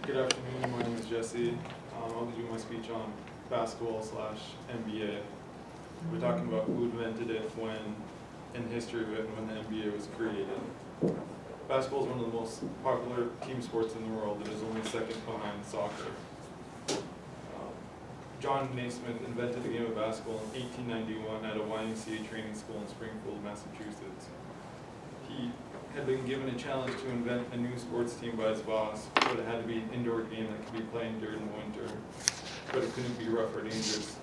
Good afternoon, my name is Jesse. I'll be doing my speech on basketball/NBA. We're talking about who invented it, when, and the history of it, and when the NBA was created. Basketball is one of the most popular team sports in the world. It is only second behind soccer. John Naismith invented the game of basketball in 1891 at a YMCA training school in Springfield, Massachusetts. He had been given a challenge to invent a new sports team by his boss, but it had to be an indoor game that could be played during the winter, but it couldn't be rough or dangerous.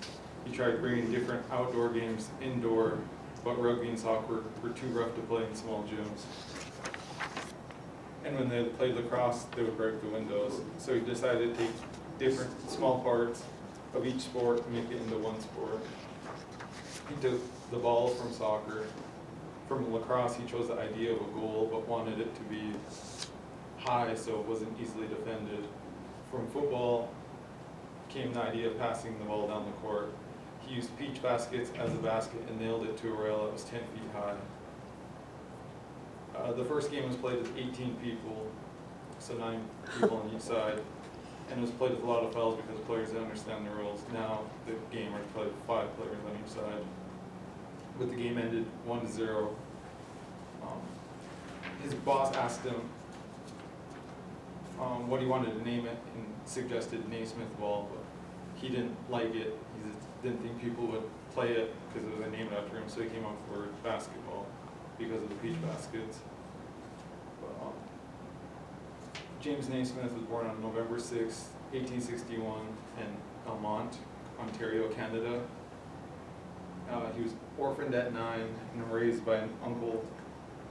He tried bringing different outdoor games indoor, but rugby and soccer were too rough to play in small gyms. And when they played lacrosse, they would break the windows. So he decided to take different small parts of each sport and make it into one sport. He took the ball from soccer. From lacrosse, he chose the idea of a goal, but wanted it to be high so it wasn't easily defended. From football came the idea of passing the ball down the court. He used peach baskets as a basket and nailed it to a rail that was 10 feet high. The first game was played with 18 people, so 9 people on each side, and it was played with a lot of fouls because players didn't understand the rules. Now the game is played with 5 players on each side. But the game ended 1-0. His boss asked him what he wanted to name it and suggested Naismith ball, but he didn't like it. He just didn't think people would play it because it was named after him, so he came up with the word basketball because of the peach baskets. But, James Naismith was born on November 6, 1861 in Almont, Ontario, Canada. He was orphaned at 9 and raised by an uncle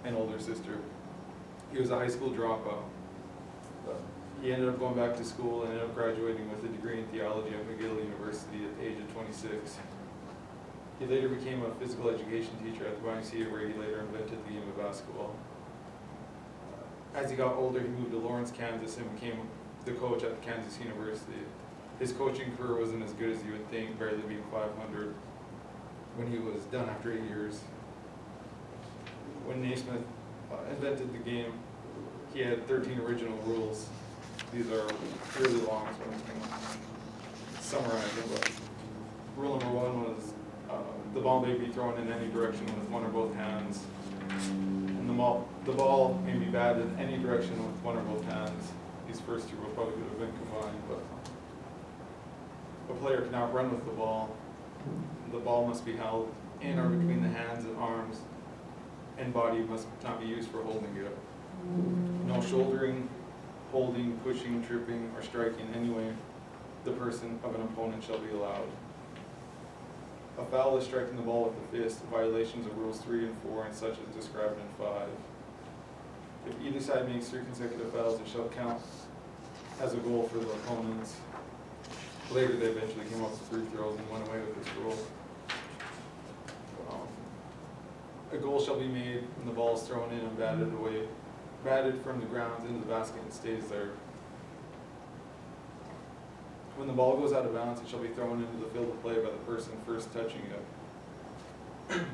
and older sister. He was a high school dropout. He ended up going back to school and ended up graduating with a degree in theology at McGill University at the age of 26. He later became a physical education teacher at the YMCA, where he later invented the game of basketball. As he got older, he moved to Lawrence, Kansas, and became the coach at Kansas University. His coaching career wasn't as good as you would think, barely being 500 when he was done after 8 years. When Naismith invented the game, he had 13 original rules. These are really long, so I'm going to summarize them. But rule number 1 was the ball may be thrown in any direction with one or both hands. And the ball may be batted in any direction with one or both hands. These first 2 rules probably could have been combined, but a player cannot run with the ball. The ball must be held in or between the hands and arms, and body must not be used for holding it. No shouldering, holding, pushing, tripping, or striking in any way the person of an opponent shall be allowed. A foul is striking the ball with the fist, violations of rules 3 and 4, and such as described in 5. If either side makes 3 consecutive fouls, it shall count as a goal for the opponents. Later, they eventually came up with free throws and went away with this rule. A goal shall be made when the ball is thrown in and batted from the ground into the basket and stays there. When the ball goes out of bounds, it shall be thrown into the field of play by the person first touching it.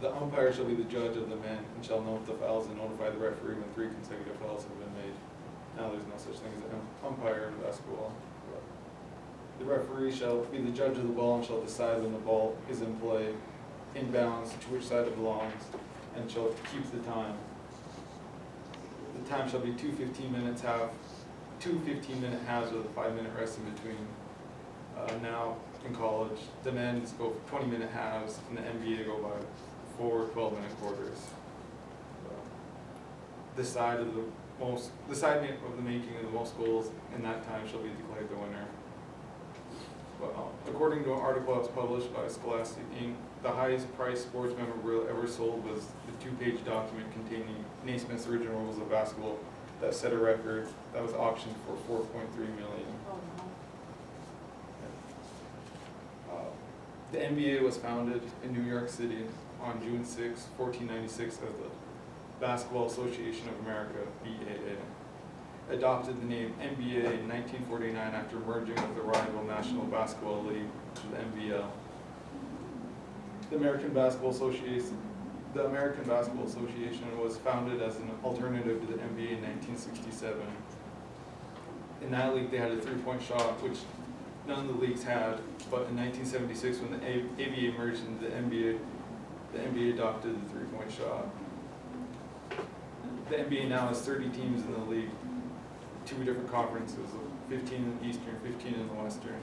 The umpire shall be the judge of the men and shall note the fouls and notify the referee when 3 consecutive fouls have been made. Now there's no such thing as an umpire in basketball. The referee shall be the judge of the ball and shall decide when the ball is in play, in bounds, to which side it belongs, and shall keep the time. The time shall be 2 15-minute halves with a 5-minute rest in between. Now in college, the men go 20-minute halves, and the NBA go by 4 12-minute quarters. The side of the making of the most goals in that time shall be declared the winner. According to an article that was published by Scholastic Inc., the highest priced sports memorabilia ever sold was the 2-page document containing Naismith's original rules of basketball that set a record that was auctioned for $4.3 million. The NBA was founded in New York City on June 6, 1496 as the Basketball Association of America, BAA. Adopted the name NBA in 1949 after merging with the rival National Basketball League, the NBL. The American Basketball Association was founded as an alternative to the NBA in 1967. In that league, they had a 3-point shot, which none of the leagues had. But in 1976, when the ABA merged into the NBA adopted the 3-point shot. The NBA now has 30 teams in the league, 2 different conferences, 15 in the Eastern, 15 in the Western.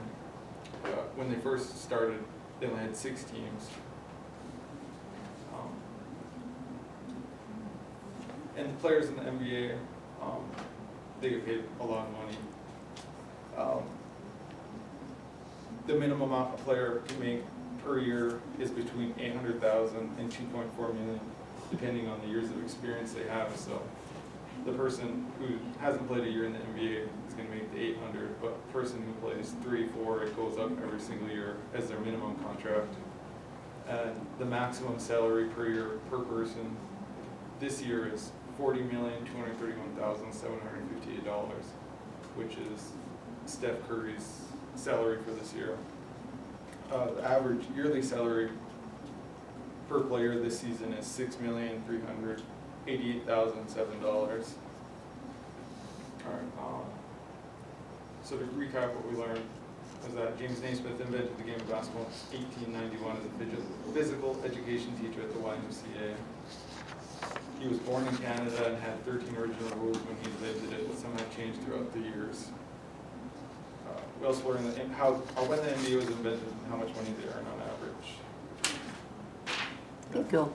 When they first started, they only had 6 teams. And the players in the NBA, they get paid a lot of money. The minimum amount a player can make per year is between $800,000 and $2.4 million, depending on the years of experience they have. So the person who hasn't played a year in the NBA is going to make the 800, but the person who plays 3, 4, it goes up every single year as their minimum contract. And the maximum salary per year per person this year is $40,231,758, which is Steph Curry's salary for this year. The average yearly salary per player this season is $6,388,007. So to recap what we learned was that James Naismith invented the game of basketball in 1891 as a physical education teacher at the YMCA. He was born in Canada and had 13 original rules when he invented it, but some have changed throughout the years. We also learned that when the NBA was invented, how much money they earn on average. Thank you.